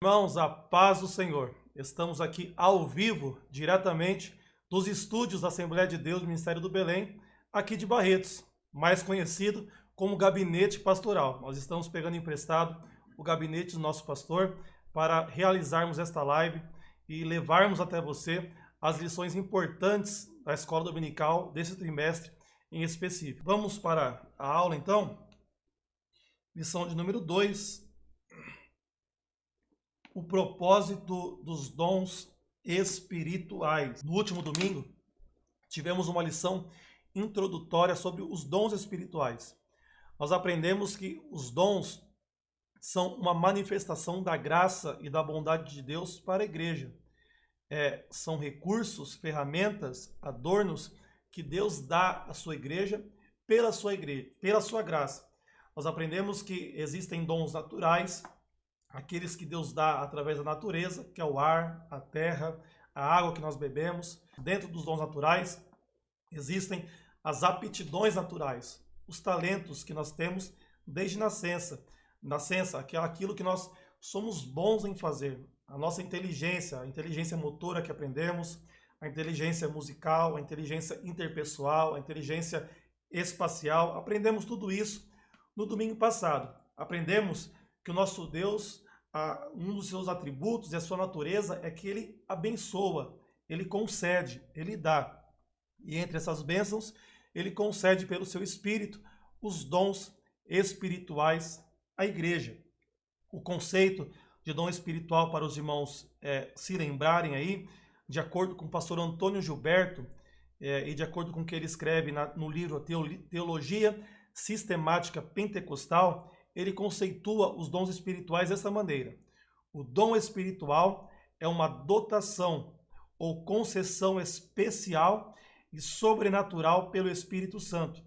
Irmãos, a paz do Senhor. Estamos aqui ao vivo, diretamente dos estúdios da Assembleia de Deus, Ministério do Belém, aqui de Barretos, mais conhecido como Gabinete Pastoral. Nós estamos pegando emprestado o gabinete do nosso pastor para realizarmos esta live e levarmos até você as lições importantes da escola dominical desse trimestre em específico. Vamos para a aula então? Lição de número 2. O propósito dos dons espirituais. No último domingo, tivemos uma lição introdutória sobre os dons espirituais. Nós aprendemos que os dons são uma manifestação da graça e da bondade de Deus para a igreja. São recursos, ferramentas, adornos que Deus dá à sua igreja, pela sua graça. Nós aprendemos que existem dons naturais, aqueles que Deus dá através da natureza, que é o ar, a terra, a água que nós bebemos. Dentro dos dons naturais, existem as aptidões naturais, os talentos que nós temos desde nascença. Nascença, aquilo que nós somos bons em fazer. A nossa inteligência, a inteligência motora que aprendemos, a inteligência musical, a inteligência interpessoal, a inteligência espacial. Aprendemos tudo isso no domingo passado. Aprendemos que o nosso Deus, um dos seus atributos e a sua natureza é que ele abençoa, ele concede, ele dá. E entre essas bênçãos, ele concede pelo seu Espírito os dons espirituais à igreja. O conceito de dom espiritual para os irmãos se lembrarem aí, de acordo com o pastor Antônio Gilberto, e de acordo com o que ele escreve no livro Teologia Sistemática Pentecostal, ele conceitua os dons espirituais dessa maneira. O dom espiritual é uma dotação ou concessão especial e sobrenatural pelo Espírito Santo,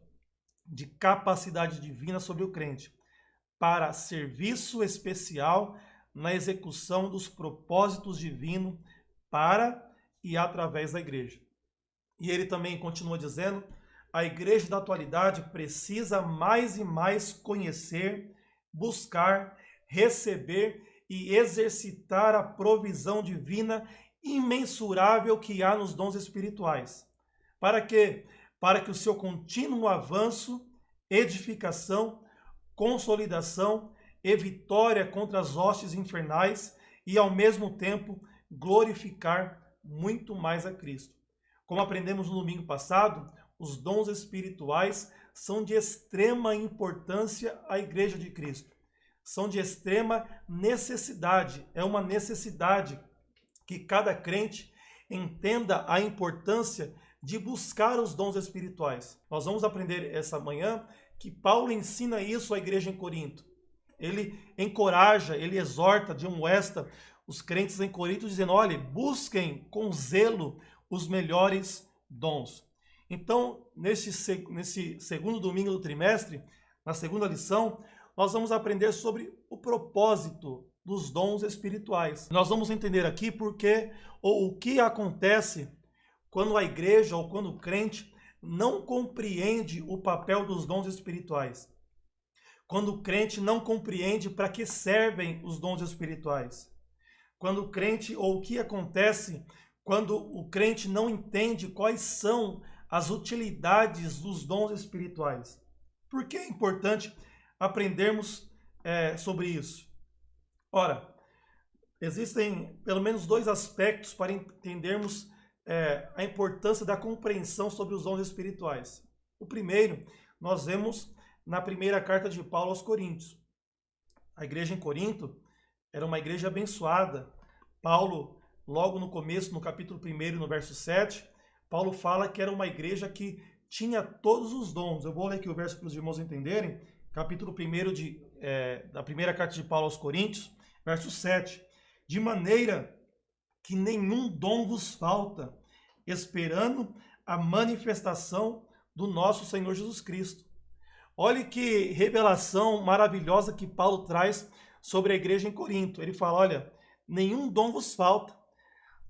de capacidade divina sobre o crente, para serviço especial na execução dos propósitos divinos para e através da igreja. E ele também continua dizendo: a igreja da atualidade precisa mais e mais conhecer, buscar, receber e exercitar a provisão divina imensurável que há nos dons espirituais. Para quê? Para que o seu contínuo avanço, edificação, consolidação e vitória contra as hostes infernais e, ao mesmo tempo, glorificar muito mais a Cristo. Como aprendemos no domingo passado, os dons espirituais são de extrema importância à Igreja de Cristo. São de extrema necessidade. É uma necessidade que cada crente entenda a importância de buscar os dons espirituais. Nós vamos aprender essa manhã que Paulo ensina isso à igreja em Corinto. Ele encoraja, ele exorta, admoesta os crentes em Corinto, dizendo: olha, busquem com zelo os melhores dons. Então, nesse segundo domingo do trimestre, na segunda lição, nós vamos aprender sobre o propósito dos dons espirituais. Nós vamos entender aqui porque ou o que acontece quando a igreja ou quando o crente não compreende o papel dos dons espirituais. Quando o crente não compreende para que servem os dons espirituais. Quando o crente, ou o que acontece quando o crente não entende quais são as utilidades dos dons espirituais. Por que é importante aprendermos sobre isso? Ora, existem pelo menos dois aspectos para entendermos a importância da compreensão sobre os dons espirituais. O primeiro, nós vemos na primeira carta de Paulo aos Coríntios. A igreja em Corinto era uma igreja abençoada. Paulo, logo no começo, no capítulo 1, no verso 7, Paulo fala que era uma igreja que tinha todos os dons. Eu vou ler aqui o verso para os irmãos entenderem. Capítulo 1 da primeira carta de Paulo aos Coríntios, verso 7. De maneira que nenhum dom vos falta, esperando a manifestação do nosso Senhor Jesus Cristo. Olhe que revelação maravilhosa que Paulo traz sobre a igreja em Corinto. Ele fala: olha, nenhum dom vos falta.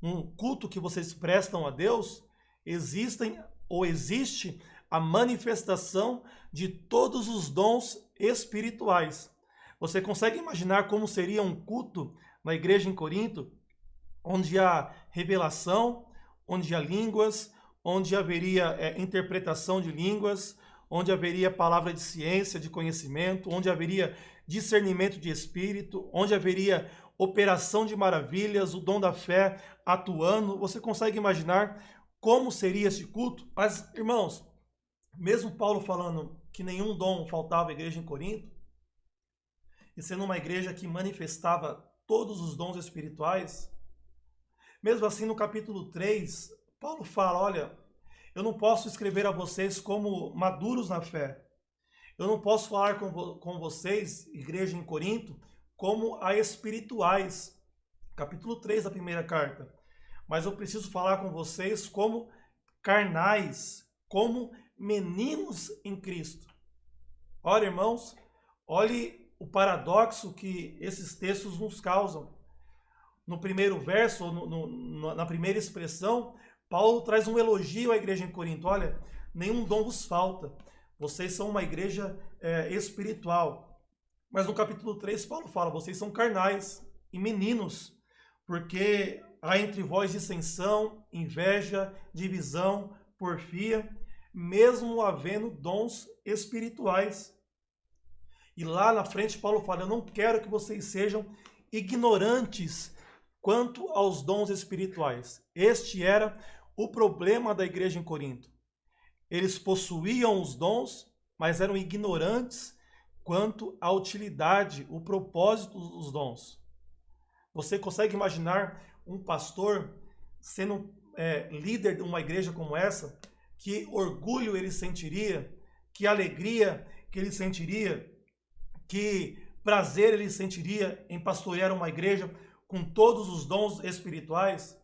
Um culto que vocês prestam a Deus, existe a manifestação de todos os dons espirituais. Você consegue imaginar como seria um culto na igreja em Corinto, onde há revelação, onde há línguas, onde haveria interpretação de línguas, onde haveria palavra de ciência, de conhecimento, onde haveria discernimento de espírito, onde haveria operação de maravilhas, o dom da fé atuando. Você consegue imaginar como seria esse culto? Mas, irmãos, mesmo Paulo falando que nenhum dom faltava à igreja em Corinto, e sendo uma igreja que manifestava todos os dons espirituais, mesmo assim no capítulo 3, Paulo fala, olha, eu não posso escrever a vocês como maduros na fé. Eu não posso falar com vocês, igreja em Corinto, como a espirituais. Capítulo 3 da primeira carta. Mas eu preciso falar com vocês como carnais, como meninos em Cristo. Olha, irmãos, olhe o paradoxo que esses textos nos causam. No primeiro verso, na primeira expressão, Paulo traz um elogio à igreja em Corinto. Olha, nenhum dom vos falta. Vocês são uma igreja espiritual. Mas no capítulo 3, Paulo fala, vocês são carnais e meninos, porque há entre vós dissensão, inveja, divisão, porfia, mesmo havendo dons espirituais. E lá na frente Paulo fala, eu não quero que vocês sejam ignorantes quanto aos dons espirituais. Este era o problema da igreja em Corinto. Eles possuíam os dons, mas eram ignorantes quanto à utilidade, o propósito dos dons. Você consegue imaginar um pastor sendo líder de uma igreja como essa? Que orgulho ele sentiria, que alegria que ele sentiria, que prazer ele sentiria em pastorear uma igreja com todos os dons espirituais.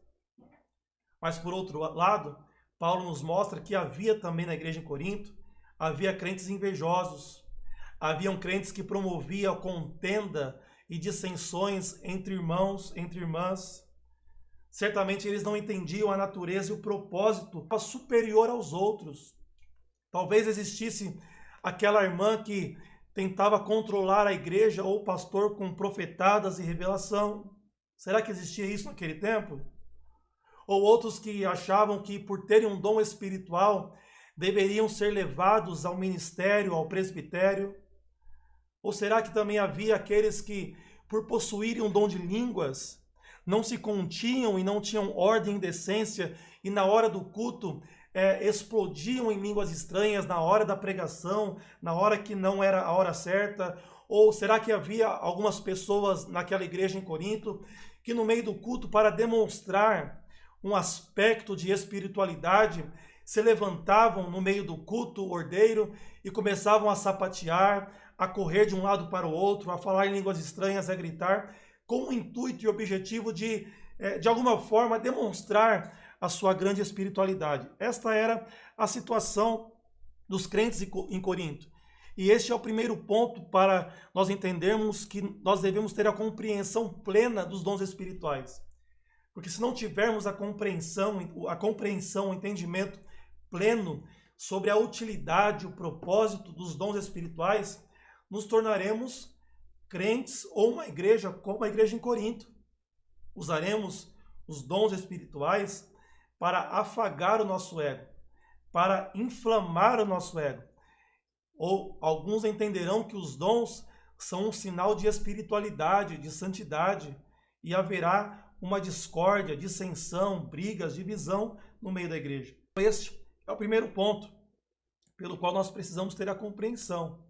Mas por outro lado, Paulo nos mostra que havia também na igreja em Corinto, havia crentes invejosos, haviam crentes que promoviam contenda e dissensões entre irmãos, entre irmãs. Certamente eles não entendiam a natureza e o propósito superior aos outros. Talvez existisse aquela irmã que tentava controlar a igreja ou o pastor com profetadas e revelação. Será que existia isso naquele tempo? Ou outros que achavam que por terem um dom espiritual deveriam ser levados ao ministério, ao presbitério? Ou será que também havia aqueles que, por possuírem um dom de línguas, não se continham e não tinham ordem e decência, e na hora do culto explodiam em línguas estranhas, na hora da pregação, na hora que não era a hora certa? Ou será que havia algumas pessoas naquela igreja em Corinto que no meio do culto, para demonstrar um aspecto de espiritualidade, se levantavam no meio do culto ordeiro e começavam a sapatear, a correr de um lado para o outro, a falar em línguas estranhas, a gritar, com o intuito e objetivo de alguma forma, demonstrar a sua grande espiritualidade? Esta era a situação dos crentes em Corinto. E este é o primeiro ponto para nós entendermos que nós devemos ter a compreensão plena dos dons espirituais. Porque se não tivermos a compreensão, o entendimento pleno sobre a utilidade, o propósito dos dons espirituais, nos tornaremos crentes ou uma igreja como a igreja em Corinto. Usaremos os dons espirituais para afagar o nosso ego, para inflamar o nosso ego. Ou alguns entenderão que os dons são um sinal de espiritualidade, de santidade, e haverá uma discórdia, dissensão, brigas, divisão no meio da igreja. Este é o primeiro ponto pelo qual nós precisamos ter a compreensão,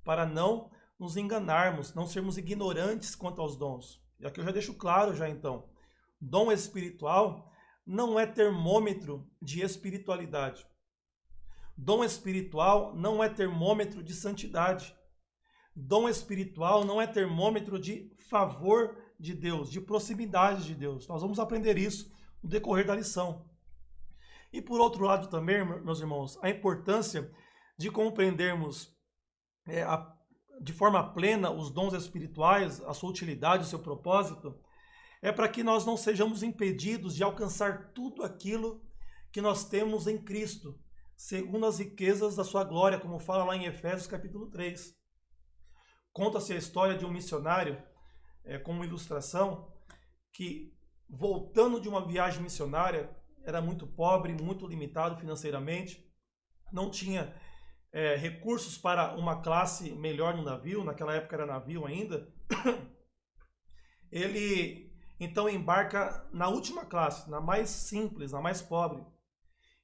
para não nos enganarmos, não sermos ignorantes quanto aos dons. E aqui eu já deixo claro já então, dom espiritual não é termômetro de espiritualidade. Dom espiritual não é termômetro de santidade. Dom espiritual não é termômetro de favor de Deus, de proximidade de Deus. Nós vamos aprender isso no decorrer da lição. E por outro lado também, meus irmãos, a importância de compreendermos de forma plena os dons espirituais, a sua utilidade, o seu propósito, é para que nós não sejamos impedidos de alcançar tudo aquilo que nós temos em Cristo, segundo as riquezas da sua glória, como fala lá em Efésios capítulo 3. Conta-se a história de um missionário, como ilustração, que, voltando de uma viagem missionária, era muito pobre, muito limitado financeiramente, não tinha recursos para uma classe melhor no navio, naquela época era navio ainda. Ele então embarca na última classe, na mais simples, na mais pobre.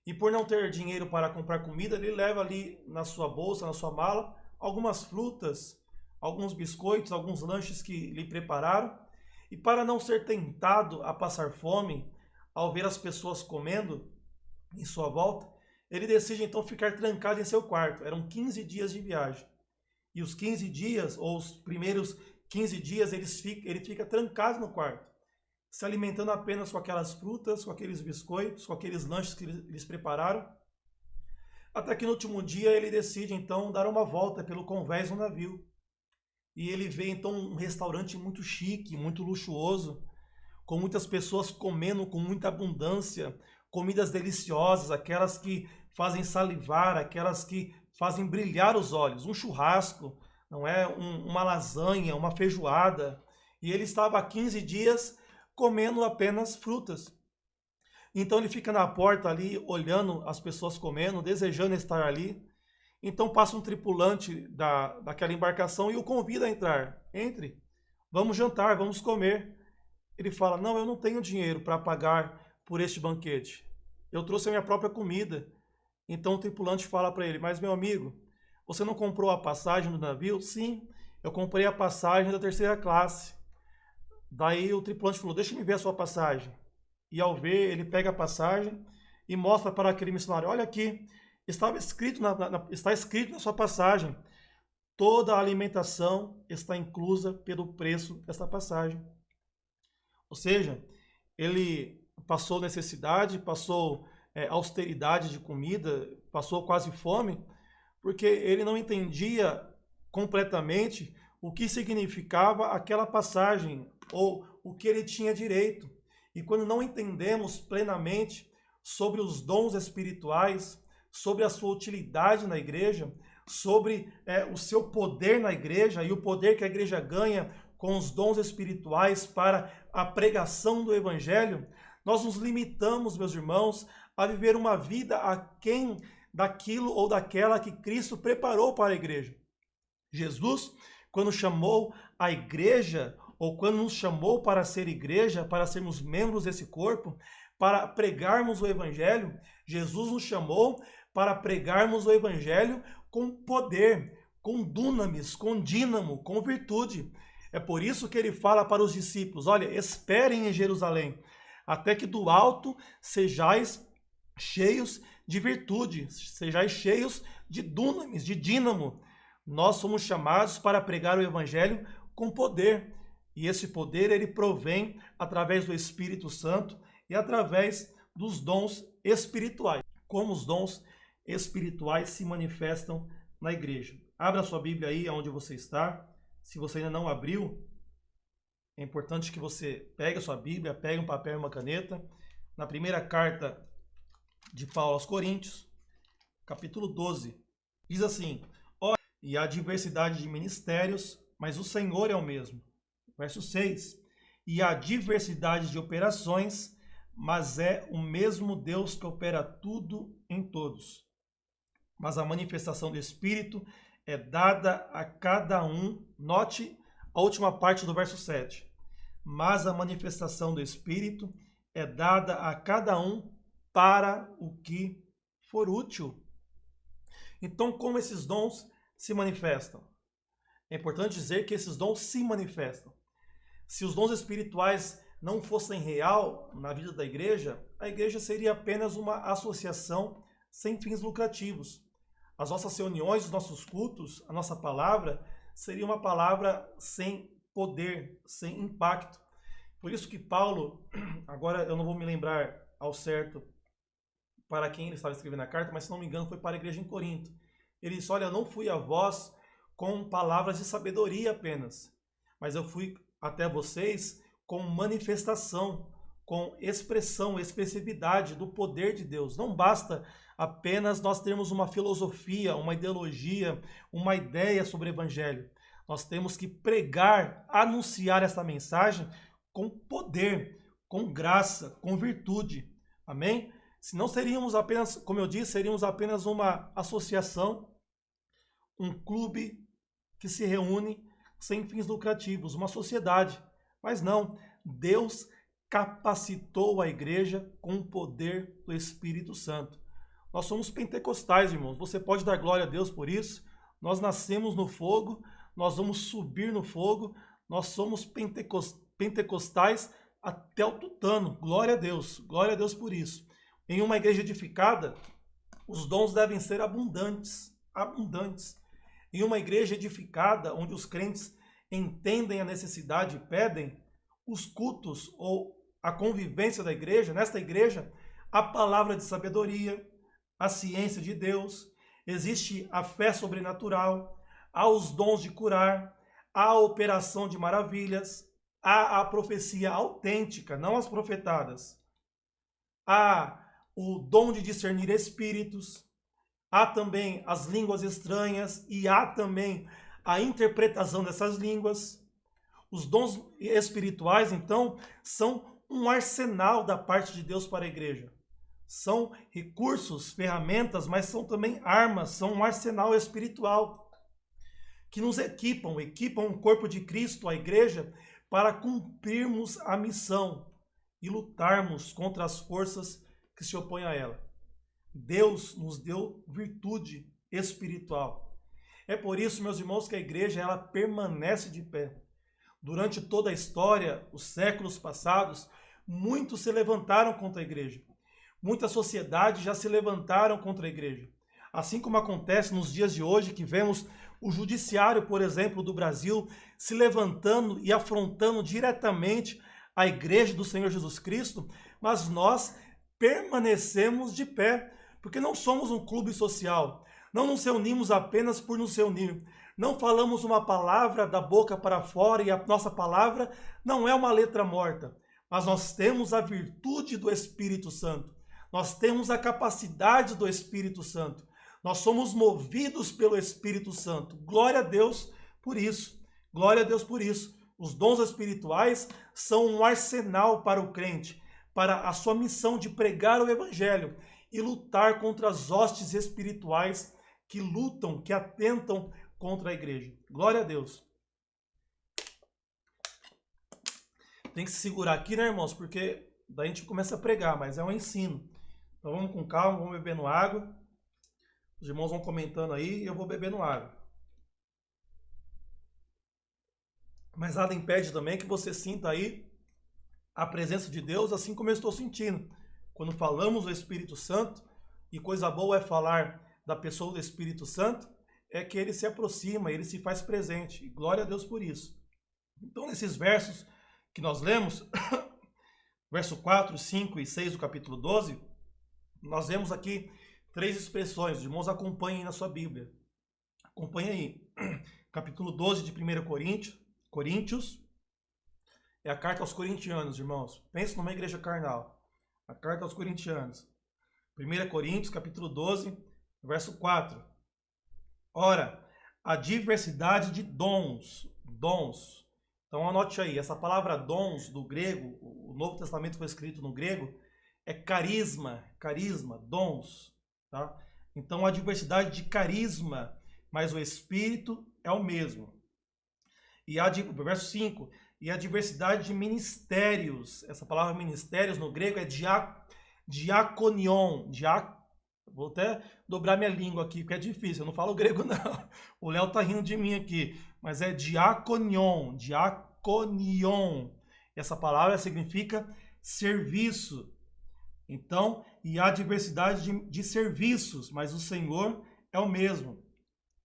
E por não ter dinheiro para comprar comida, ele leva ali na sua bolsa, na sua mala, algumas frutas, alguns biscoitos, alguns lanches que lhe prepararam. E para não ser tentado a passar fome, ao ver as pessoas comendo em sua volta, ele decide então ficar trancado em seu quarto. Eram 15 dias de viagem. E os 15 dias, ou os primeiros 15 dias, ele fica trancado no quarto, se alimentando apenas com aquelas frutas, com aqueles biscoitos, com aqueles lanches que eles prepararam. Até que no último dia ele decide então dar uma volta pelo convés do navio. E ele vê então um restaurante muito chique, muito luxuoso, com muitas pessoas comendo com muita abundância, comidas deliciosas, aquelas que fazem salivar, aquelas que fazem brilhar os olhos, um churrasco, não é? Uma lasanha, uma feijoada. E ele estava há 15 dias comendo apenas frutas. Então ele fica na porta ali, olhando as pessoas comendo, desejando estar ali. Então passa um tripulante daquela embarcação e o convida a entrar. Entre, vamos jantar, vamos comer. Ele fala, não, eu não tenho dinheiro para pagar por este banquete. Eu trouxe a minha própria comida. Então o tripulante fala para ele, mas meu amigo, você não comprou a passagem do navio? Sim, eu comprei a passagem da 3ª classe. Daí o tripulante falou, deixa-me ver a sua passagem. E ao ver, ele pega a passagem e mostra para aquele missionário, olha aqui, está escrito na sua passagem, toda a alimentação está inclusa pelo preço desta passagem. Ou seja, ele passou necessidade, passou austeridade de comida, passou quase fome, porque ele não entendia completamente o que significava aquela passagem, ou o que ele tinha direito. E quando não entendemos plenamente sobre os dons espirituais, sobre a sua utilidade na igreja, sobre o seu poder na igreja e o poder que a igreja ganha com os dons espirituais para a pregação do evangelho, nós nos limitamos, meus irmãos, a viver uma vida aquém daquilo ou daquela que Cristo preparou para a igreja. Jesus, quando chamou a igreja, ou quando nos chamou para ser igreja, para sermos membros desse corpo, para pregarmos o evangelho, Jesus nos chamou para pregarmos o evangelho com poder, com dunamis, com dínamo, com virtude. É por isso que ele fala para os discípulos, olha, esperem em Jerusalém, até que do alto sejais cheios de virtude, sejais cheios de dunamis, de dínamo. Nós somos chamados para pregar o evangelho com poder. E esse poder ele provém através do Espírito Santo e através dos dons espirituais. Como os dons espirituais se manifestam na igreja. Abra sua Bíblia aí onde você está. Se você ainda não abriu, é importante que você pegue a sua Bíblia, pegue um papel e uma caneta. Na primeira carta de Paulo aos Coríntios, capítulo 12, diz assim, e há diversidade de ministérios, mas o Senhor é o mesmo. Verso 6, e há diversidade de operações, mas é o mesmo Deus que opera tudo em todos. Mas a manifestação do Espírito é dada a cada um, note a última parte do verso 7, mas a manifestação do Espírito é dada a cada um para o que for útil. Então, como esses dons se manifestam? É importante dizer que esses dons se manifestam. Se os dons espirituais não fossem real na vida da igreja, a igreja seria apenas uma associação sem fins lucrativos. As nossas reuniões, os nossos cultos, a nossa palavra, seria uma palavra sem poder, sem impacto. Por isso que Paulo, agora eu não vou me lembrar ao certo para quem ele estava escrevendo a carta, mas se não me engano foi para a igreja em Corinto. Ele disse, olha, eu não fui a vós com palavras de sabedoria apenas, mas eu fui até vocês com manifestação, com expressão, expressividade do poder de Deus. Não basta apenas nós termos uma filosofia, uma ideologia, uma ideia sobre o evangelho. Nós temos que pregar, anunciar essa mensagem com poder, com graça, com virtude. Amém? Se não seríamos apenas, como eu disse, seríamos apenas uma associação, um clube que se reúne sem fins lucrativos, uma sociedade. Mas não, Deus capacitou a igreja com o poder do Espírito Santo. Nós somos pentecostais, irmãos. Você pode dar glória a Deus por isso. Nós nascemos no fogo, nós vamos subir no fogo. Nós somos pentecostais até o tutano. Glória a Deus por isso. Em uma igreja edificada, os dons devem ser abundantes, abundantes. Em uma igreja edificada, onde os crentes entendem a necessidade e pedem, os cultos ou a convivência da igreja, nesta igreja, a palavra de sabedoria, a ciência de Deus, existe a fé sobrenatural, há os dons de curar, há a operação de maravilhas, há a profecia autêntica, não as profetadas, há o dom de discernir espíritos, há também as línguas estranhas e há também a interpretação dessas línguas. Os dons espirituais, então, são um arsenal da parte de Deus para a igreja. São recursos, ferramentas, mas são também armas, são um arsenal espiritual que nos equipam o corpo de Cristo, a igreja, para cumprirmos a missão e lutarmos contra as forças que se opõem a ela. Deus nos deu virtude espiritual. É por isso, meus irmãos, que a igreja ela permanece de pé. Durante toda a história, os séculos passados, muitos se levantaram contra a igreja. Muitas sociedades já se levantaram contra a igreja. Assim como acontece nos dias de hoje, que vemos o judiciário, por exemplo, do Brasil, se levantando e afrontando diretamente a igreja do Senhor Jesus Cristo, mas nós permanecemos de pé, porque não somos um clube social, não nos reunimos apenas por nos reunir, não falamos uma palavra da boca para fora e a nossa palavra não é uma letra morta, mas nós temos a virtude do Espírito Santo, nós temos a capacidade do Espírito Santo, nós somos movidos pelo Espírito Santo. Glória a Deus por isso, glória a Deus por isso. Os dons espirituais são um arsenal para o crente, para a sua missão de pregar o Evangelho e lutar contra as hostes espirituais que lutam, que atentam contra a igreja. Glória a Deus. Tem que se segurar aqui, né, irmãos? Porque daí a gente começa a pregar, mas é um ensino. Então vamos com calma, vamos bebendo água. Os irmãos vão comentando aí e eu vou bebendo água. Mas nada impede também que você sinta aí a presença de Deus, assim como eu estou sentindo. Quando falamos do Espírito Santo, e coisa boa é falar da pessoa do Espírito Santo, é que ele se aproxima, ele se faz presente. E glória a Deus por isso. Então, nesses versos que nós lemos, verso 4, 5 e 6 do capítulo 12, nós vemos aqui 3 expressões. Os irmãos acompanhem na sua Bíblia. Acompanhe aí. Capítulo 12 de 1 Coríntios. É a carta aos corintianos, irmãos. Pense numa igreja carnal. A carta aos corintianos. 1 Coríntios, capítulo 12, verso 4. Ora, a diversidade de dons. Dons. Então anote aí, essa palavra dons do grego, o Novo Testamento foi escrito no grego, é carisma, dons. Tá? Então a diversidade de carisma, mas o Espírito é o mesmo. E verso 5, e a diversidade de ministérios. Essa palavra ministérios no grego é diakonion. Vou até dobrar minha língua aqui, porque é difícil, eu não falo grego não. O Léo tá rindo de mim aqui, mas é diakonion. Essa palavra significa serviço. Então, e há diversidade de serviços, mas o Senhor é o mesmo.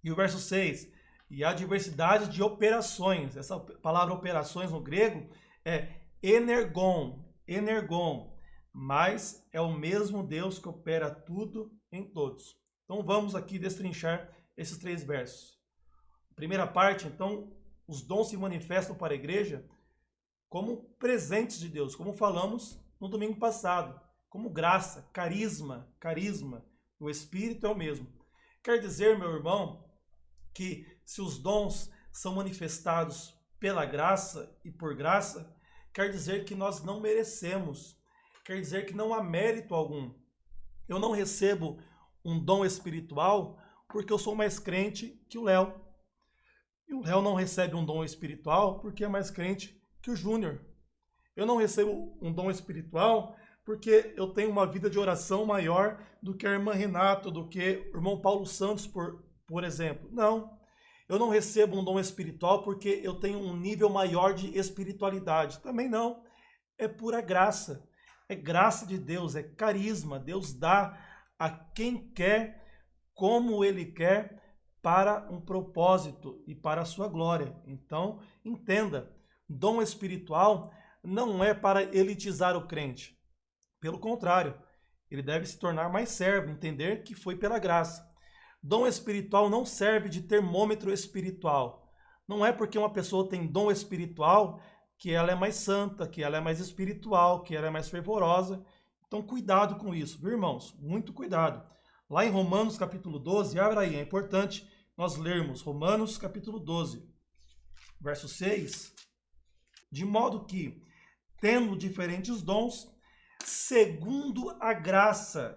E o verso 6, e há diversidade de operações. Essa palavra operações no grego é energon, mas é o mesmo Deus que opera tudo em todos. Então vamos aqui destrinchar esses 3 versos. Primeira parte, então, os dons se manifestam para a igreja como presentes de Deus, como falamos no domingo passado, como graça, carisma. O Espírito é o mesmo. Quer dizer, meu irmão, que se os dons são manifestados pela graça e por graça, quer dizer que nós não merecemos, quer dizer que não há mérito algum. Eu não recebo um dom espiritual porque eu sou mais crente que o Léo. E o Léo não recebe um dom espiritual porque é mais crente que o Júnior. Eu não recebo um dom espiritual porque eu tenho uma vida de oração maior do que a irmã Renata, do que o irmão Paulo Santos, por exemplo. Não. Eu não recebo um dom espiritual porque eu tenho um nível maior de espiritualidade. Também não. É pura graça. É graça de Deus, é carisma. Deus dá a quem quer, como Ele quer, para um propósito e para a sua glória. Então, entenda, dom espiritual não é para elitizar o crente. Pelo contrário, ele deve se tornar mais servo, entender que foi pela graça. Dom espiritual não serve de termômetro espiritual. Não é porque uma pessoa tem dom espiritual que ela é mais santa, que ela é mais espiritual, que ela é mais fervorosa. Então, cuidado com isso, viu, irmãos? Muito cuidado. Lá em Romanos capítulo 12, abre aí, é importante nós lermos Romanos capítulo 12, verso 6. De modo que, tendo diferentes dons, segundo a graça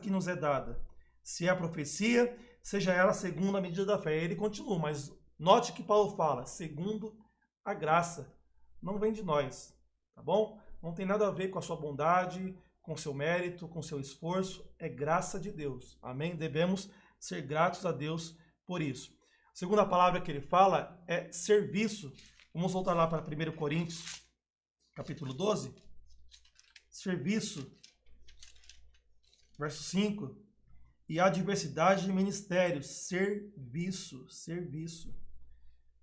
que nos é dada. Se é a profecia, seja ela segundo a medida da fé. Ele continua, mas note que Paulo fala, segundo a graça. Não vem de nós, tá bom? Não tem nada a ver com a sua bondade, com seu mérito, com seu esforço. É graça de Deus. Amém? Devemos ser gratos a Deus por isso. A segunda palavra que ele fala é serviço. Vamos voltar lá para 1 Coríntios, capítulo 12. Serviço, verso 5. E a diversidade de ministérios.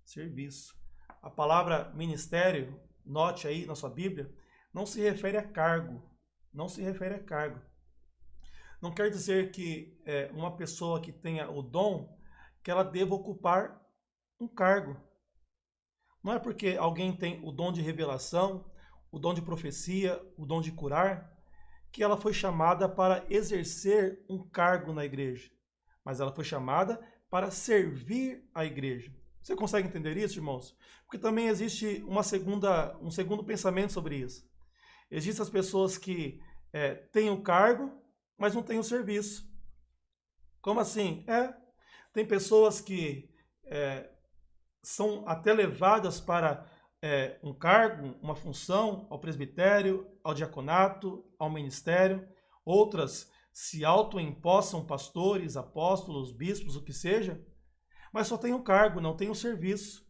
Serviço. A palavra ministério, note aí na sua Bíblia, não se refere a cargo. Não quer dizer que uma pessoa que tenha o dom, que ela deva ocupar um cargo. Não é porque alguém tem o dom de revelação, o dom de profecia, o dom de curar, que ela foi chamada para exercer um cargo na igreja. Mas ela foi chamada para servir a igreja. Você consegue entender isso, irmãos? Porque também existe um segundo pensamento sobre isso. Existem as pessoas que têm o cargo, mas não têm o serviço. Como assim? Tem pessoas que são até levadas para um cargo, uma função, ao presbitério, ao diaconato, ao ministério. Outras se autoempossam pastores, apóstolos, bispos, o que seja, mas só tem o cargo, não tem o serviço.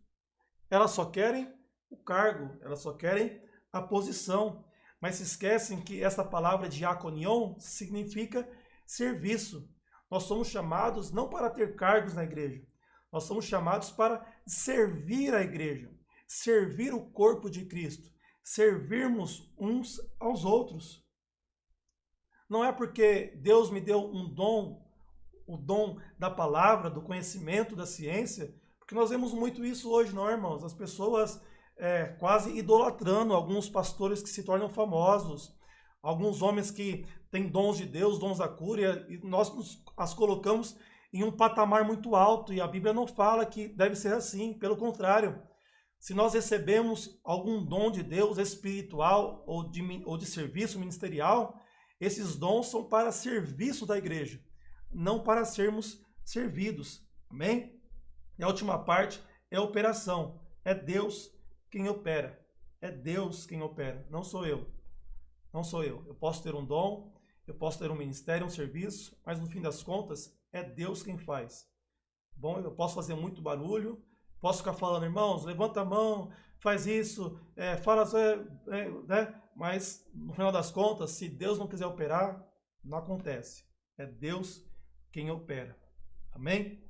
Elas só querem o cargo, elas só querem a posição, mas se esquecem que essa palavra diakonion significa serviço. Nós somos chamados não para ter cargos na igreja, nós somos chamados para servir a igreja, servir o corpo de Cristo, servirmos uns aos outros. Não é porque Deus me deu um dom, o dom da palavra, do conhecimento, da ciência, porque nós vemos muito isso hoje, não é, irmãos? As pessoas quase idolatrando alguns pastores que se tornam famosos, alguns homens que têm dons de Deus, dons da cura, e nós as colocamos em um patamar muito alto, e a Bíblia não fala que deve ser assim, pelo contrário. Se nós recebemos algum dom de Deus espiritual ou de serviço ministerial, esses dons são para serviço da igreja, não para sermos servidos. Amém? E a última parte é a operação. É Deus quem opera. É Deus quem opera, não sou eu. Não sou eu. Eu posso ter um dom, eu posso ter um ministério, um serviço, mas no fim das contas, é Deus quem faz. Bom, eu posso fazer muito barulho, posso ficar falando, irmãos, levanta a mão, faz isso, fala, né? Mas no final das contas, se Deus não quiser operar, não acontece. É Deus quem opera. Amém?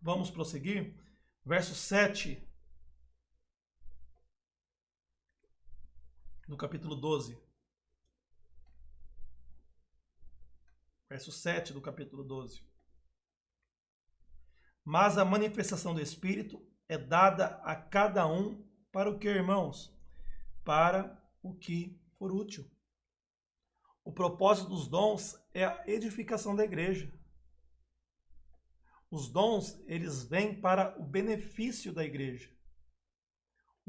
Vamos prosseguir. Verso 7 do capítulo 12. Verso 7 do capítulo 12. Mas a manifestação do Espírito é dada a cada um para o que, irmãos? Para o que for útil. O propósito dos dons é a edificação da igreja. Os dons, eles vêm para o benefício da igreja.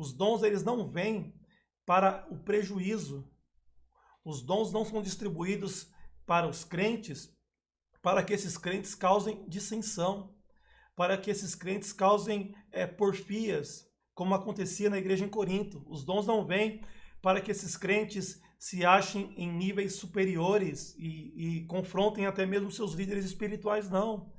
Os dons, eles não vêm para o prejuízo. Os dons não são distribuídos para os crentes, para que esses crentes causem dissensão, para que esses crentes causem porfias, como acontecia na igreja em Corinto. Os dons não vêm para que esses crentes se achem em níveis superiores e confrontem até mesmo seus líderes espirituais, não.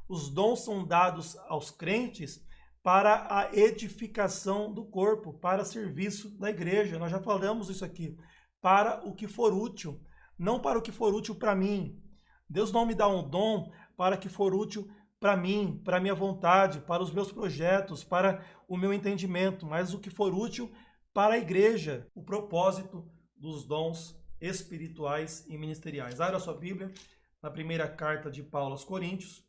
Os dons são dados aos crentes para a edificação do corpo, para serviço da igreja. Nós já falamos isso aqui. Para o que for útil, não para o que for útil para mim. Deus não me dá um dom para que for útil para mim, para a minha vontade, para os meus projetos, para o meu entendimento, mas o que for útil para a igreja. O propósito dos dons espirituais e ministeriais. Abra a sua Bíblia na primeira carta de Paulo aos Coríntios,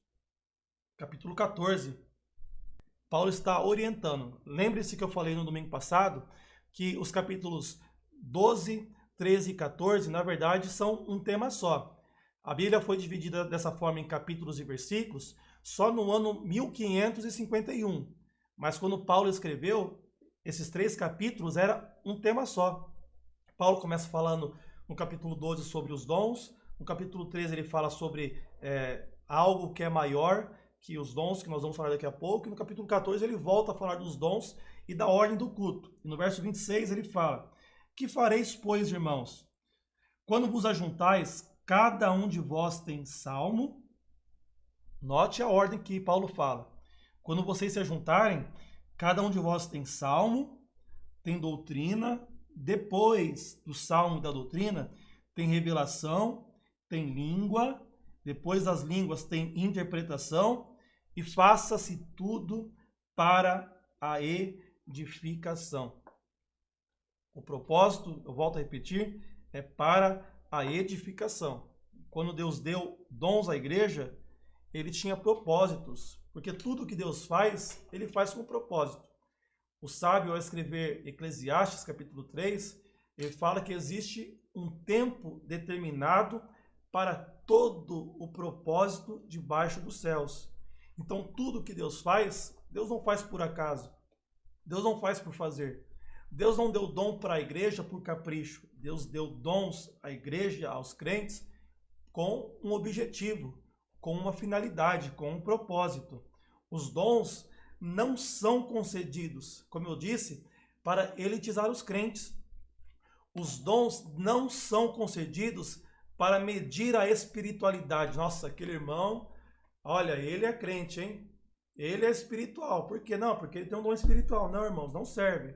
capítulo 14. Paulo está orientando. Lembre-se que eu falei no domingo passado que os capítulos 12, 13 e 14, na verdade, são um tema só. A Bíblia foi dividida dessa forma em capítulos e versículos só no ano 1551. Mas quando Paulo escreveu, esses 3 capítulos era um tema só. Paulo começa falando no capítulo 12 sobre os dons, no capítulo 13 ele fala sobre algo que é maior que os dons, que nós vamos falar daqui a pouco, e no capítulo 14 ele volta a falar dos dons e da ordem do culto. E no verso 26 ele fala: que fareis, pois, irmãos? Quando vos ajuntais, cada um de vós tem salmo. Note a ordem que Paulo fala. Quando vocês se ajuntarem, cada um de vós tem salmo, tem doutrina. Depois do salmo e da doutrina, tem revelação, tem língua. Depois das línguas, tem interpretação. E faça-se tudo para a edificação. O propósito, eu volto a repetir, é para a edificação. Quando Deus deu dons à igreja, ele tinha propósitos, porque tudo que Deus faz, ele faz com propósito. O sábio, ao escrever Eclesiastes, capítulo 3, ele fala que existe um tempo determinado para todo o propósito debaixo dos céus. Então, tudo que Deus faz, Deus não faz por acaso. Deus não faz por fazer. Deus não deu dom para a igreja por capricho. Deus deu dons à igreja, aos crentes, com um objetivo, com uma finalidade, com um propósito. Os dons não são concedidos, como eu disse, para elitizar os crentes. Os dons não são concedidos para medir a espiritualidade. Nossa, aquele irmão, olha, ele é crente, hein? Ele é espiritual. Por quê? Não, porque ele tem um dom espiritual. Não, irmãos, não serve.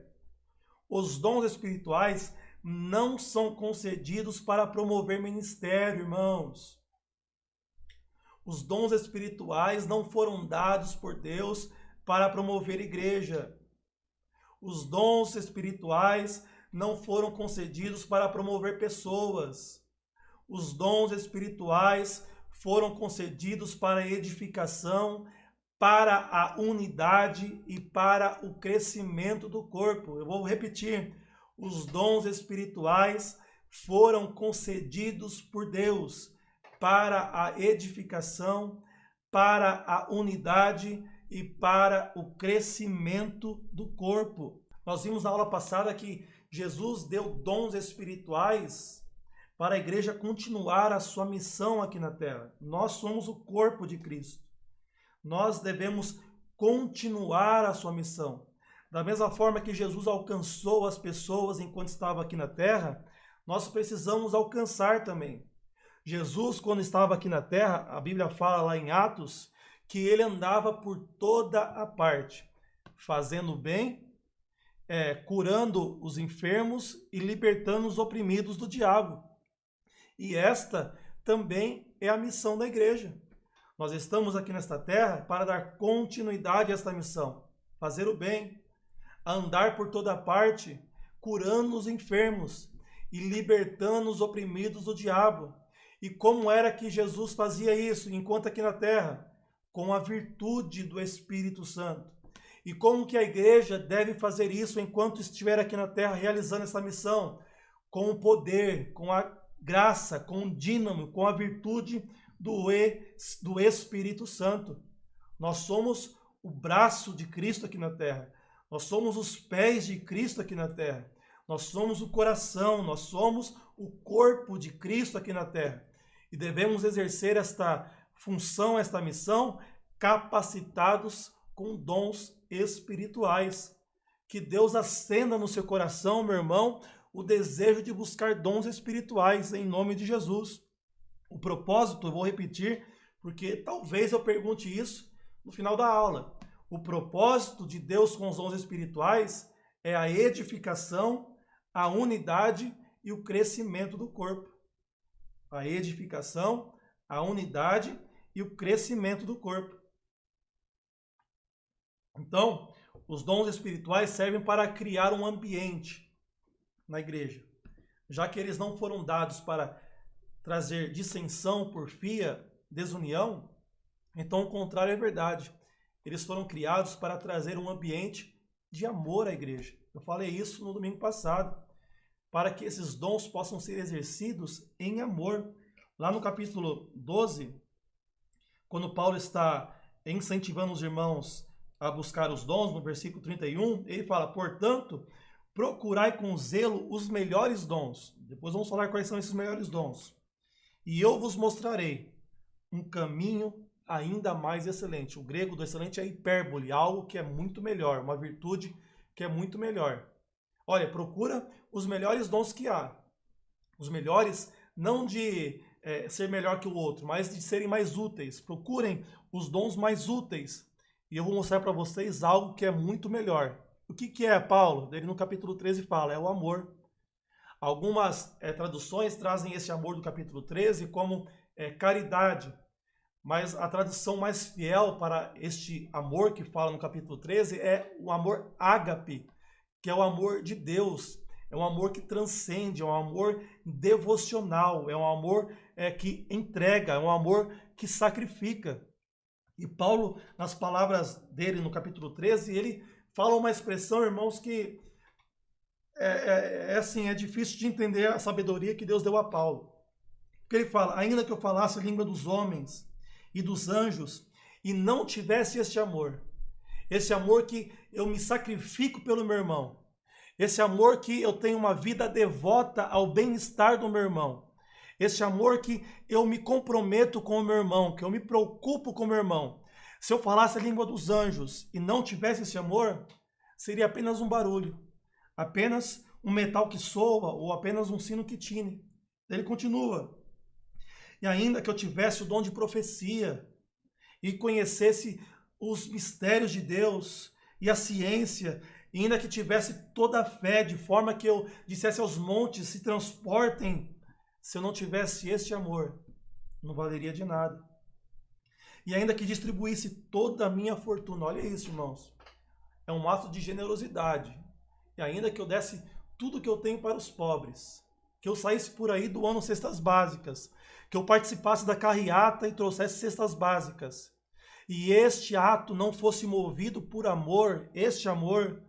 Os dons espirituais não são concedidos para promover ministério, irmãos. Os dons espirituais não foram dados por Deus para promover igreja. Os dons espirituais não foram concedidos para promover pessoas. Os dons espirituais foram concedidos para a edificação, para a unidade e para o crescimento do corpo. Eu vou repetir. Os dons espirituais foram concedidos por Deus para a edificação, para a unidade e para o crescimento do corpo. Nós vimos na aula passada que Jesus deu dons espirituais para a igreja continuar a sua missão aqui na terra. Nós somos o corpo de Cristo. Nós devemos continuar a sua missão. Da mesma forma que Jesus alcançou as pessoas enquanto estava aqui na terra, nós precisamos alcançar também. Jesus, quando estava aqui na terra, a Bíblia fala lá em Atos, que ele andava por toda a parte, fazendo bem, curando os enfermos e libertando os oprimidos do diabo. E esta também é a missão da igreja. Nós estamos aqui nesta terra para dar continuidade a esta missão, fazer o bem, andar por toda parte, curando os enfermos e libertando os oprimidos do diabo. E como era que Jesus fazia isso enquanto aqui na terra? Com a virtude do Espírito Santo. E como que a igreja deve fazer isso enquanto estiver aqui na terra realizando essa missão? Com o poder, com a graça, com o dínamo, com a virtude do Espírito Santo. Nós somos o braço de Cristo aqui na terra. Nós somos os pés de Cristo aqui na terra. Nós somos o coração, nós somos o corpo de Cristo aqui na terra. E devemos exercer esta função, esta missão, capacitados com dons espirituais. Que Deus acenda no seu coração, meu irmão, o desejo de buscar dons espirituais, em nome de Jesus. O propósito, eu vou repetir, porque talvez eu pergunte isso no final da aula. O propósito de Deus com os dons espirituais é a edificação, a unidade e o crescimento do corpo. A edificação, a unidade e o crescimento do corpo. Então, os dons espirituais servem para criar um ambiente na igreja. Já que eles não foram dados para trazer dissensão, porfia, desunião, então o contrário é verdade. Eles foram criados para trazer um ambiente de amor à igreja. Eu falei isso no domingo passado, para que esses dons possam ser exercidos em amor. Lá no capítulo 12, quando Paulo está incentivando os irmãos a buscar os dons, no versículo 31, ele fala: portanto, procurai com zelo os melhores dons. Depois vamos falar quais são esses melhores dons. E eu vos mostrarei um caminho ainda mais excelente. O grego do excelente é hipérbole, algo que é muito melhor, uma virtude que é muito melhor. Olha, procura os melhores dons que há. Os melhores, não de ser melhor que o outro, mas de serem mais úteis. Procurem os dons mais úteis. E eu vou mostrar para vocês algo que é muito melhor. O que é, Paulo? Ele no capítulo 13 fala, é o amor. Algumas traduções trazem esse amor do capítulo 13 como caridade. Mas a tradução mais fiel para este amor que fala no capítulo 13 é o amor ágape, que é o amor de Deus. É um amor que transcende, é um amor devocional, é um amor que entrega, é um amor que sacrifica. E Paulo, nas palavras dele no capítulo 13, ele fala uma expressão, irmãos, que assim, é difícil de entender a sabedoria que Deus deu a Paulo. Porque ele fala, ainda que eu falasse a língua dos homens e dos anjos, e não tivesse esse amor que eu me sacrifico pelo meu irmão, esse amor que eu tenho uma vida devota ao bem-estar do meu irmão, esse amor que eu me comprometo com o meu irmão, que eu me preocupo com o meu irmão. Se eu falasse a língua dos anjos e não tivesse esse amor, seria apenas um barulho, apenas um metal que soa ou apenas um sino que tine. Ele continua. E ainda que eu tivesse o dom de profecia e conhecesse os mistérios de Deus e a ciência, e ainda que tivesse toda a fé, de forma que eu dissesse aos montes, se transportem, se eu não tivesse este amor, não valeria de nada. E ainda que distribuísse toda a minha fortuna, olha isso, irmãos, é um ato de generosidade. E ainda que eu desse tudo que eu tenho para os pobres, que eu saísse por aí doando cestas básicas, que eu participasse da carreata e trouxesse cestas básicas, e este ato não fosse movido por amor, este amor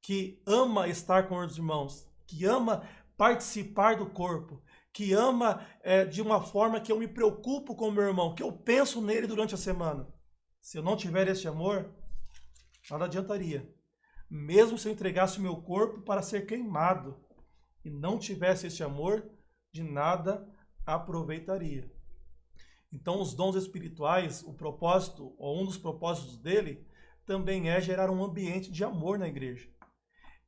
que ama estar com os irmãos, que ama participar do corpo, que ama de uma forma que eu me preocupo com o meu irmão, que eu penso nele durante a semana. Se eu não tiver este amor, nada adiantaria. Mesmo se eu entregasse o meu corpo para ser queimado e não tivesse este amor, de nada aproveitaria. Então, os dons espirituais, o propósito, ou um dos propósitos dele, também é gerar um ambiente de amor na igreja.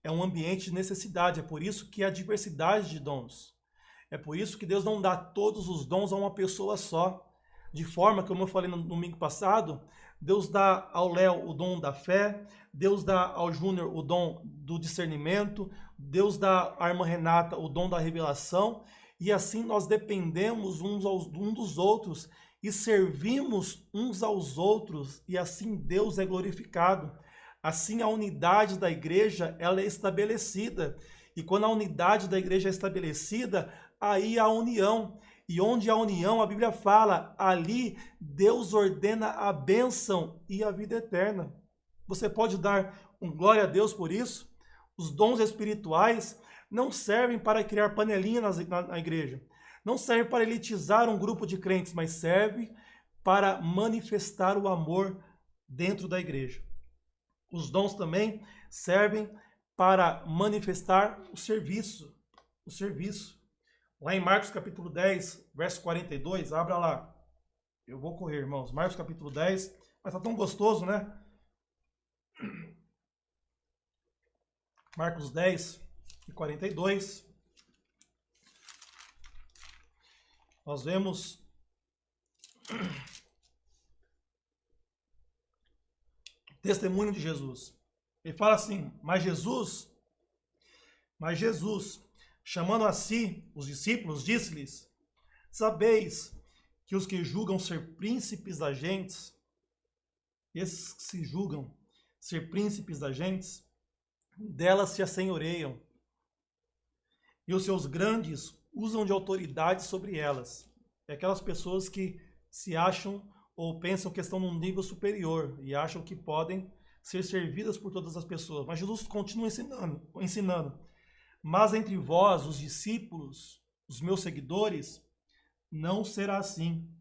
É um ambiente de necessidade, é por isso que há diversidade de dons. É por isso que Deus não dá todos os dons a uma pessoa só. De forma, como eu falei no domingo passado, Deus dá ao Léo o dom da fé, Deus dá ao Júnior o dom do discernimento, Deus dá à irmã Renata o dom da revelação, e assim nós dependemos uns dos outros e servimos uns aos outros, e assim Deus é glorificado. Assim a unidade da igreja ela é estabelecida, e quando a unidade da igreja é estabelecida, aí há união. E onde há união, a Bíblia fala, ali Deus ordena a bênção e a vida eterna. Você pode dar glória a Deus por isso? Os dons espirituais não servem para criar panelinha na igreja. Não servem para elitizar um grupo de crentes, mas serve para manifestar o amor dentro da igreja. Os dons também servem para manifestar o serviço. O serviço. Lá em Marcos capítulo 10, verso 42, abra lá. Eu vou correr, irmãos. Marcos capítulo 10, mas tá tão gostoso, né? Marcos 10 e 42. Nós vemos o testemunho de Jesus. Ele fala assim: mas Jesus, chamando a si os discípulos, disse-lhes: sabeis que os que julgam ser príncipes da gentes, esses que se julgam ser príncipes da gentes, delas se assenhoreiam, e os seus grandes usam de autoridade sobre elas. É aquelas pessoas que se acham ou pensam que estão num nível superior e acham que podem ser servidas por todas as pessoas. Mas Jesus continua ensinando. Mas entre vós, os discípulos, os meus seguidores, não será assim.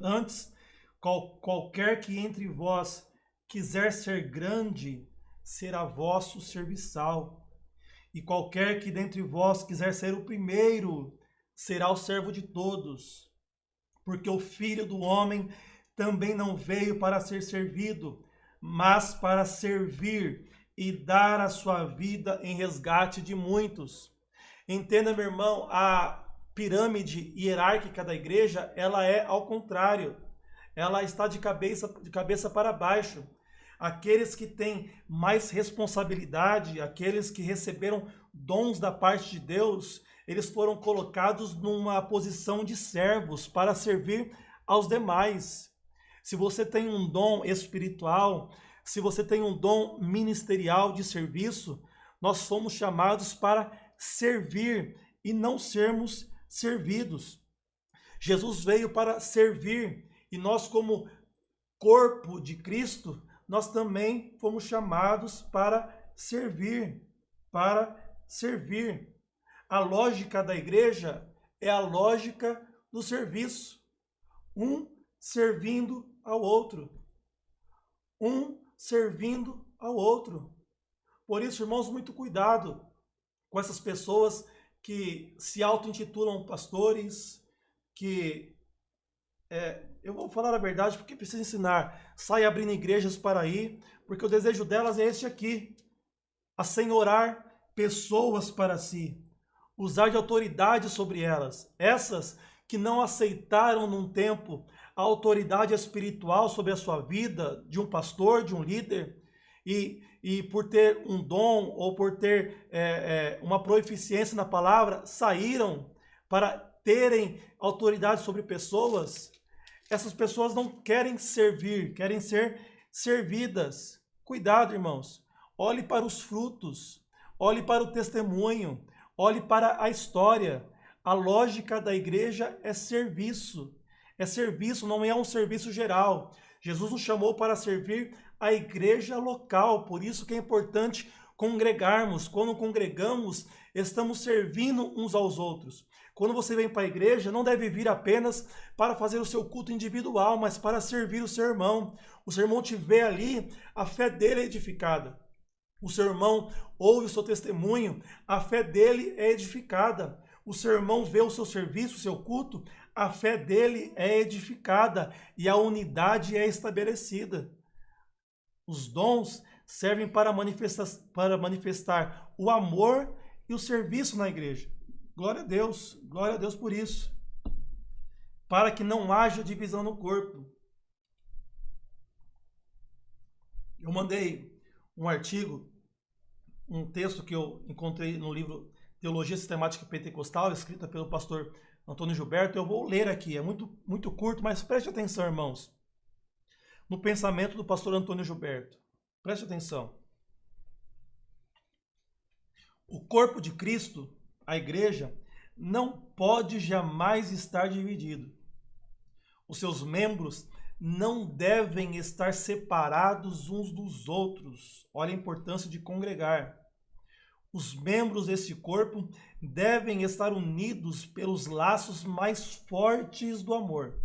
Antes, qualquer que entre vós quiser ser grande, será vosso serviçal. E qualquer que dentre vós quiser ser o primeiro, será o servo de todos. Porque o Filho do Homem também não veio para ser servido, mas para servir e dar a sua vida em resgate de muitos. Entenda, meu irmão, a pirâmide hierárquica da igreja, ela é ao contrário. Ela está de cabeça para baixo. Aqueles que têm mais responsabilidade, aqueles que receberam dons da parte de Deus, eles foram colocados numa posição de servos para servir aos demais. Se você tem um dom espiritual, se você tem um dom ministerial de serviço, nós somos chamados para servir e não sermos servidos. Jesus veio para servir e nós, como corpo de Cristo, nós também fomos chamados para servir, A lógica da igreja é a lógica do serviço. Um servindo ao outro. Por isso, irmãos, muito cuidado com essas pessoas que se auto-intitulam pastores, que eu vou falar a verdade porque preciso ensinar. Sai abrindo igrejas para ir, porque o desejo delas é este aqui: assenhorar pessoas para si, usar de autoridade sobre elas. Essas que não aceitaram num tempo a autoridade espiritual sobre a sua vida, de um pastor, de um líder, e por ter um dom ou por ter uma proeficiência na palavra, saíram para terem autoridade sobre pessoas. Essas pessoas não querem servir, querem ser servidas. Cuidado, irmãos. Olhe para os frutos, olhe para o testemunho, olhe para a história. A lógica da igreja é serviço. É serviço, não é um serviço geral. Jesus nos chamou para servir a igreja local, por isso que é importante congregarmos. Quando congregamos, estamos servindo uns aos outros. Quando você vem para a igreja, não deve vir apenas para fazer o seu culto individual, mas para servir o seu irmão. O seu irmão te vê ali, a fé dele é edificada. O seu irmão ouve o seu testemunho, a fé dele é edificada. O seu irmão vê o seu serviço, o seu culto, a fé dele é edificada e a unidade é estabelecida. Os dons servem para manifestar o amor e o serviço na igreja. Glória a Deus por isso. Para que não haja divisão no corpo. Eu mandei um artigo, um texto que eu encontrei no livro Teologia Sistemática Pentecostal, escrita pelo pastor Antônio Gilberto. Eu vou ler aqui, é muito curto, mas preste atenção, irmãos, no pensamento do pastor Antônio Gilberto. Preste atenção. O corpo de Cristo, a igreja, não pode jamais estar dividido. Os seus membros não devem estar separados uns dos outros. Olha a importância de congregar. Os membros desse corpo devem estar unidos pelos laços mais fortes do amor.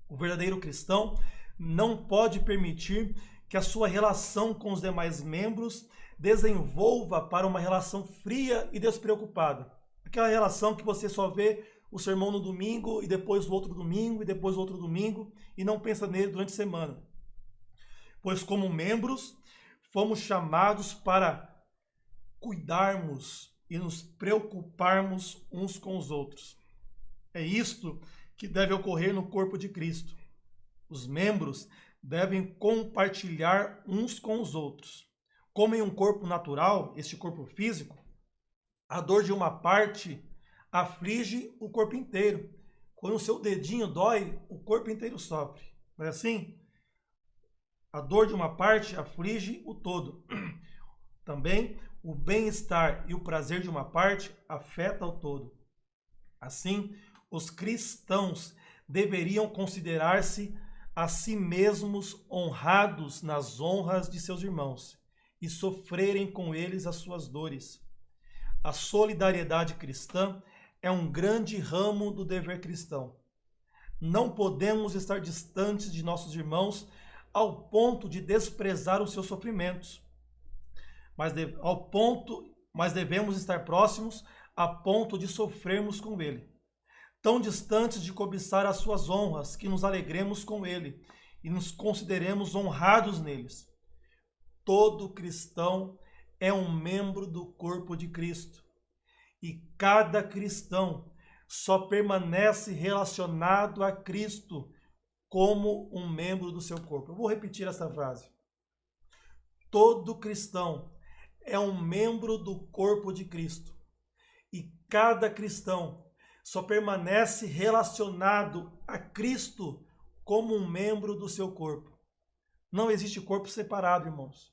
O verdadeiro cristão não pode permitir que a sua relação com os demais membros desenvolva para uma relação fria e despreocupada. Aquela relação que você só vê o sermão no domingo e depois o outro domingo e depois o outro domingo e não pensa nele durante a semana. Pois como membros, fomos chamados para cuidarmos e nos preocuparmos uns com os outros. É isto que deve ocorrer no corpo de Cristo. Os membros devem compartilhar uns com os outros. Como em um corpo natural, este corpo físico, a dor de uma parte aflige o corpo inteiro. Quando o seu dedinho dói, o corpo inteiro sofre. Não é assim? A dor de uma parte aflige o todo. Também o bem-estar e o prazer de uma parte afeta o todo. Assim, os cristãos deveriam considerar-se a si mesmos honrados nas honras de seus irmãos e sofrerem com eles as suas dores. A solidariedade cristã é um grande ramo do dever cristão. Não podemos estar distantes de nossos irmãos ao ponto de desprezar os seus sofrimentos, mas devemos estar próximos a ponto de sofrermos com ele. Tão distantes de cobiçar as suas honras, que nos alegremos com ele e nos consideremos honrados neles. Todo cristão é um membro do corpo de Cristo. E cada cristão só permanece relacionado a Cristo como um membro do seu corpo. Eu vou repetir essa frase. Todo cristão é um membro do corpo de Cristo. E cada cristão só permanece relacionado a Cristo como um membro do seu corpo. Não existe corpo separado, irmãos.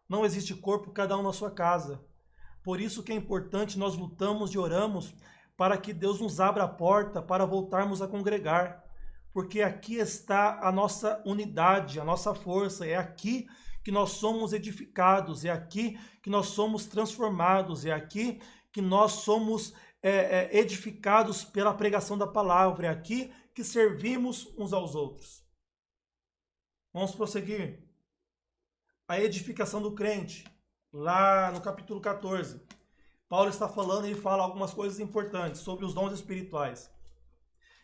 Não existe corpo cada um na sua casa. Por isso que é importante, nós lutamos e oramos para que Deus nos abra a porta para voltarmos a congregar. Porque aqui está a nossa unidade, a nossa força. É aqui que nós somos edificados, é aqui que nós somos transformados, é aqui que nós somos edificados pela pregação da palavra, é aqui que servimos uns aos outros. Vamos prosseguir. A edificação do crente, lá no capítulo 14. Paulo está falando, ele fala algumas coisas importantes sobre os dons espirituais.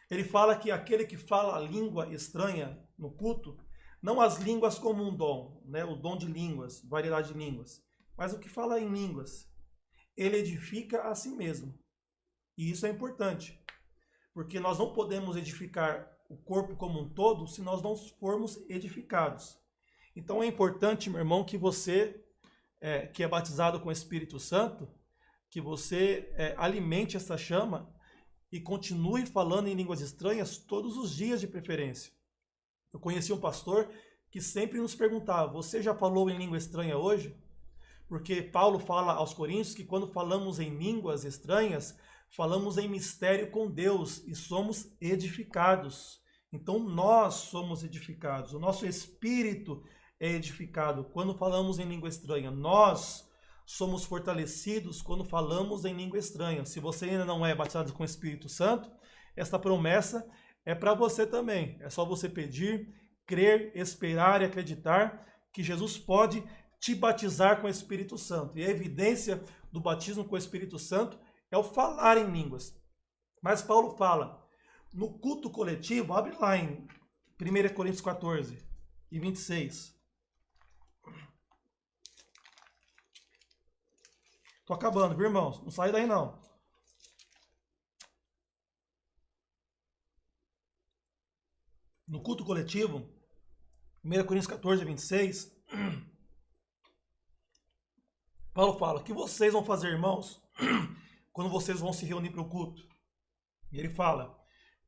Ele fala que aquele que fala a língua estranha no culto, não as línguas como um dom, né? O dom de línguas, variedade de línguas, mas o que fala em línguas, ele edifica a si mesmo. E isso é importante, porque nós não podemos edificar o corpo como um todo se nós não formos edificados. Então é importante, meu irmão, que você, que é batizado com o Espírito Santo, que você alimente essa chama e continue falando em línguas estranhas todos os dias de preferência. Eu conheci um pastor que sempre nos perguntava, você já falou em língua estranha hoje? Porque Paulo fala aos Coríntios que quando falamos em línguas estranhas, falamos em mistério com Deus e somos edificados. Então nós somos edificados, o nosso espírito é edificado quando falamos em língua estranha. Nós somos fortalecidos quando falamos em língua estranha. Se você ainda não é batizado com o Espírito Santo, essa promessa é para você também. É só você pedir, crer, esperar e acreditar que Jesus pode te batizar com o Espírito Santo. E a evidência do batismo com o Espírito Santo é o falar em línguas. Mas Paulo fala, no culto coletivo, abre lá em 1 Coríntios 14 e 26. Tô acabando, viu, irmãos? Não sai daí, não. No culto coletivo, 1 Coríntios 14, 26, Paulo fala, o que vocês vão fazer, irmãos, quando vocês vão se reunir para o culto? E ele fala,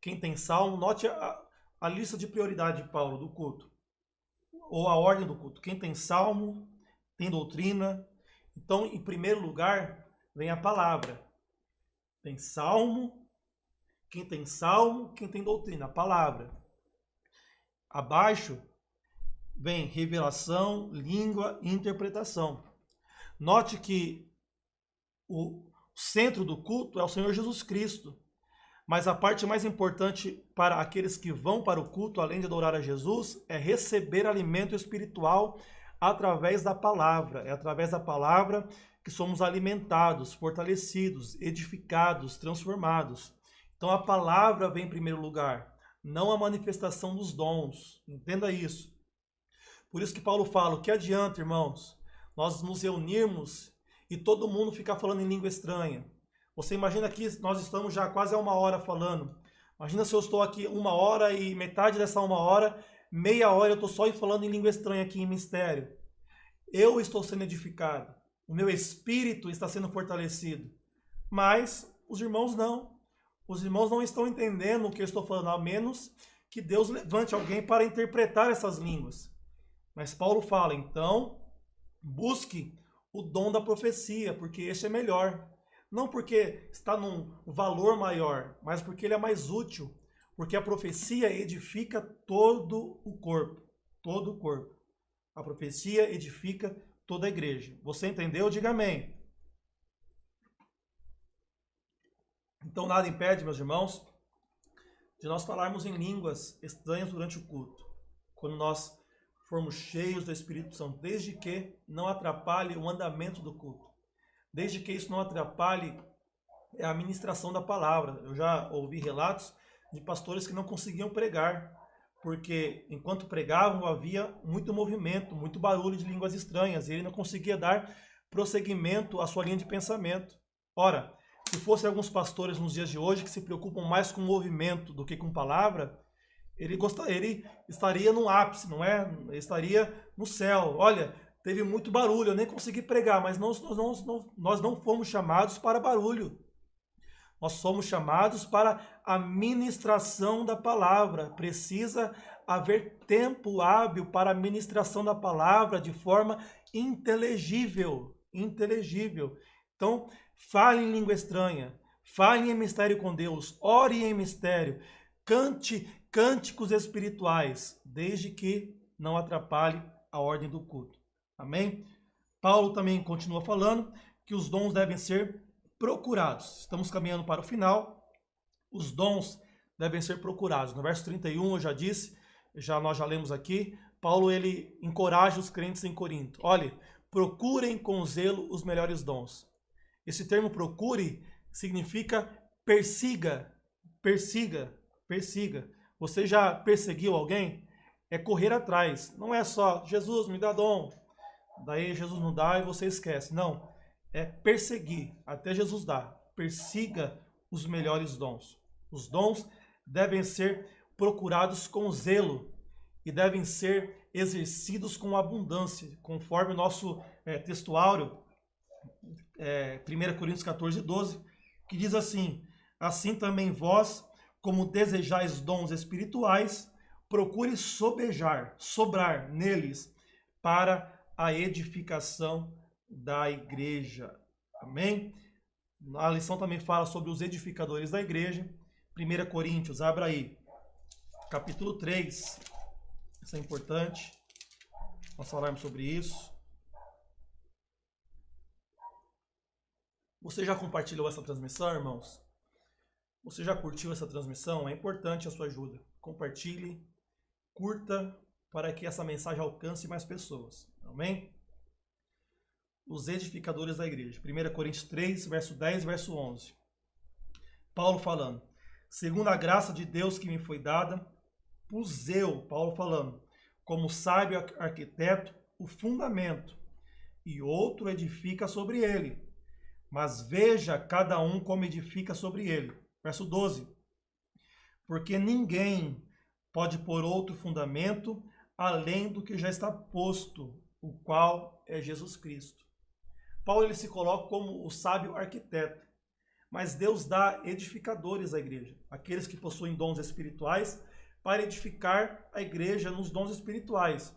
quem tem salmo, note a lista de prioridade de Paulo do culto, ou a ordem do culto. Quem tem salmo, tem doutrina. Então, em primeiro lugar, vem a palavra. Tem salmo, quem tem doutrina, a palavra. Abaixo vem revelação, língua e interpretação. Note que o centro do culto é o Senhor Jesus Cristo. Mas a parte mais importante para aqueles que vão para o culto, além de adorar a Jesus, é receber alimento espiritual através da palavra. É através da palavra que somos alimentados, fortalecidos, edificados, transformados. Então a palavra vem em primeiro lugar, não a manifestação dos dons. Entenda isso. Por isso que Paulo fala, o que adianta, irmãos, nós nos reunirmos e todo mundo ficar falando em língua estranha? Você imagina que nós estamos já quase a 1 hora falando. Imagina se eu estou aqui 1 hora e metade dessa 1 hora, meia hora eu estou só falando em língua estranha aqui em mistério. Eu estou sendo edificado, o meu espírito está sendo fortalecido, mas os irmãos não. Os irmãos não estão entendendo o que eu estou falando, a menos que Deus levante alguém para interpretar essas línguas. Mas Paulo fala, então, busque o dom da profecia, porque esse é melhor. Não porque está num valor maior, mas porque ele é mais útil. Porque a profecia edifica todo o corpo. Todo o corpo. A profecia edifica toda a igreja. Você entendeu? Diga amém. Então nada impede, meus irmãos, de nós falarmos em línguas estranhas durante o culto. Quando nós formos cheios do Espírito Santo, desde que não atrapalhe o andamento do culto. Desde que isso não atrapalhe a ministração da palavra. Eu já ouvi relatos de pastores que não conseguiam pregar, porque enquanto pregavam havia muito movimento, muito barulho de línguas estranhas, e ele não conseguia dar prosseguimento à sua linha de pensamento. Ora, se fossem alguns pastores nos dias de hoje que se preocupam mais com movimento do que com palavra, ele estaria no ápice, não é? Ele estaria no céu. Olha, teve muito barulho, eu nem consegui pregar, mas nós não fomos chamados para barulho. Nós somos chamados para a ministração da palavra. Precisa haver tempo hábil para a ministração da palavra de forma inteligível. Inteligível. Então, fale em língua estranha, fale em mistério com Deus, ore em mistério, cante cânticos espirituais, desde que não atrapalhe a ordem do culto. Amém? Paulo também continua falando que os dons devem ser procurados. Estamos caminhando para o final. Os dons devem ser procurados. No verso 31 eu já disse, nós já lemos aqui, Paulo ele encoraja os crentes em Corinto. Olha, procurem com zelo os melhores dons. Esse termo procure significa persiga, persiga, persiga. Você já perseguiu alguém? É correr atrás. Não é só, Jesus, me dá dom. Daí Jesus não dá e você esquece. Não, é perseguir até Jesus dar. Persiga os melhores dons. Os dons devem ser procurados com zelo e devem ser exercidos com abundância, conforme o nosso textuário, 1 Coríntios 14, 12, que diz assim, assim também vós, como desejais dons espirituais, procure sobrar neles para a edificação da igreja. Amém? A lição também fala sobre os edificadores da igreja. 1 Coríntios, abra aí, capítulo 3. Isso é importante nós falarmos sobre isso. Você já compartilhou essa transmissão, irmãos? Você já curtiu essa transmissão? É importante a sua ajuda. Compartilhe, curta, para que essa mensagem alcance mais pessoas. Amém? Os edificadores da igreja. 1 Coríntios 3, verso 10 e verso 11. Paulo falando, segundo a graça de Deus que me foi dada, pus eu, Paulo falando, como sábio arquiteto, o fundamento, e outro edifica sobre ele. Mas veja cada um como edifica sobre ele. Verso 12. Porque ninguém pode pôr outro fundamento além do que já está posto, o qual é Jesus Cristo. Paulo ele se coloca como o sábio arquiteto, mas Deus dá edificadores à igreja, aqueles que possuem dons espirituais, para edificar a igreja nos dons espirituais.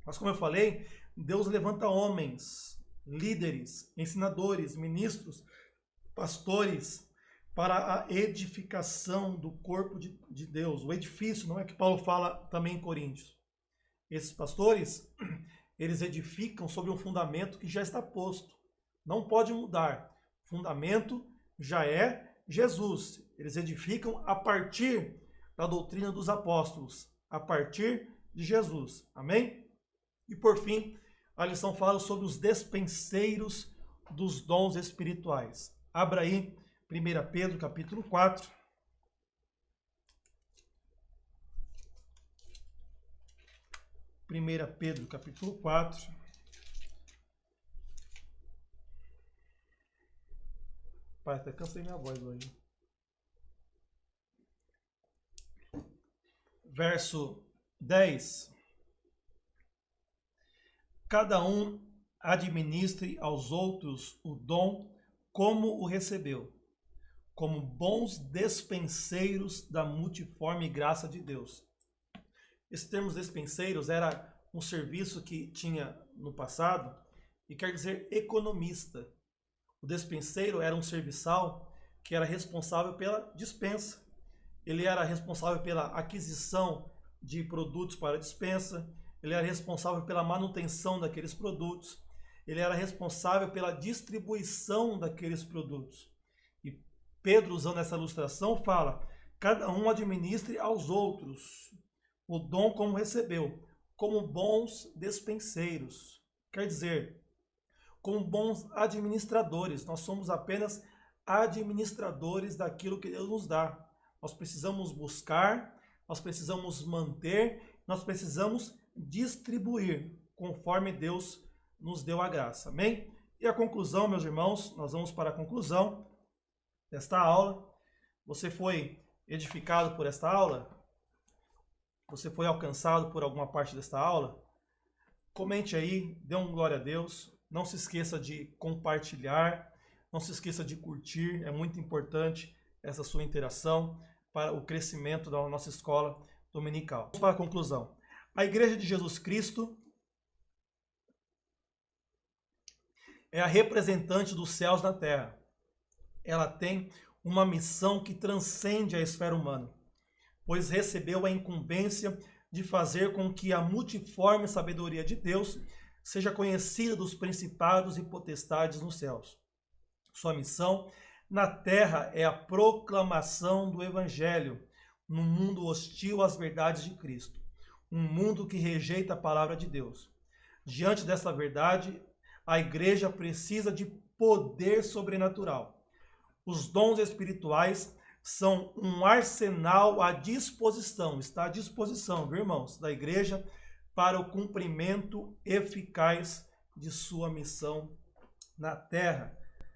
Mas como eu falei, Deus levanta homens, líderes, ensinadores, ministros, pastores, para a edificação do corpo de Deus. O edifício, não é que Paulo fala também em Coríntios. Esses pastores, eles edificam sobre um fundamento que já está posto. Não pode mudar. O fundamento já é Jesus. Eles edificam a partir da doutrina dos apóstolos, a partir de Jesus. Amém? E por fim, a lição fala sobre os despenseiros dos dons espirituais. Abra aí 1 Pedro capítulo 4. 1 Pedro capítulo 4. Pai, até cansei minha voz hoje. Verso 10. Cada um administre aos outros o dom como o recebeu, como bons despenseiros da multiforme graça de Deus. Esse termo despenseiros era um serviço que tinha no passado e quer dizer economista. O despenseiro era um serviçal que era responsável pela dispensa. Ele era responsável pela aquisição de produtos para a dispensa, ele era responsável pela manutenção daqueles produtos, ele era responsável pela distribuição daqueles produtos. E Pedro, usando essa ilustração, fala: cada um administre aos outros o dom como recebeu, como bons despenseiros. Quer dizer, como bons administradores. Nós somos apenas administradores daquilo que Deus nos dá. Nós precisamos buscar, nós precisamos manter, nós precisamos distribuir conforme Deus nos deu a graça. Amém? E a conclusão, meus irmãos, nós vamos para a conclusão desta aula. Você foi edificado por esta aula? Você foi alcançado por alguma parte desta aula? Comente aí, dê um glória a Deus. Não se esqueça de compartilhar, não se esqueça de curtir, é muito importante essa sua interação para o crescimento da nossa escola dominical. Vamos para a conclusão. A Igreja de Jesus Cristo é a representante dos céus na terra. Ela tem uma missão que transcende a esfera humana, pois recebeu a incumbência de fazer com que a multiforme sabedoria de Deus seja conhecida dos principados e potestades nos céus. Sua missão na terra é a proclamação do Evangelho num mundo hostil às verdades de Cristo, um mundo que rejeita a palavra de Deus. Diante dessa verdade, a igreja precisa de poder sobrenatural. Os dons espirituais são um arsenal à disposição, está à disposição, viu, irmãos, da igreja para o cumprimento eficaz de sua missão na terra.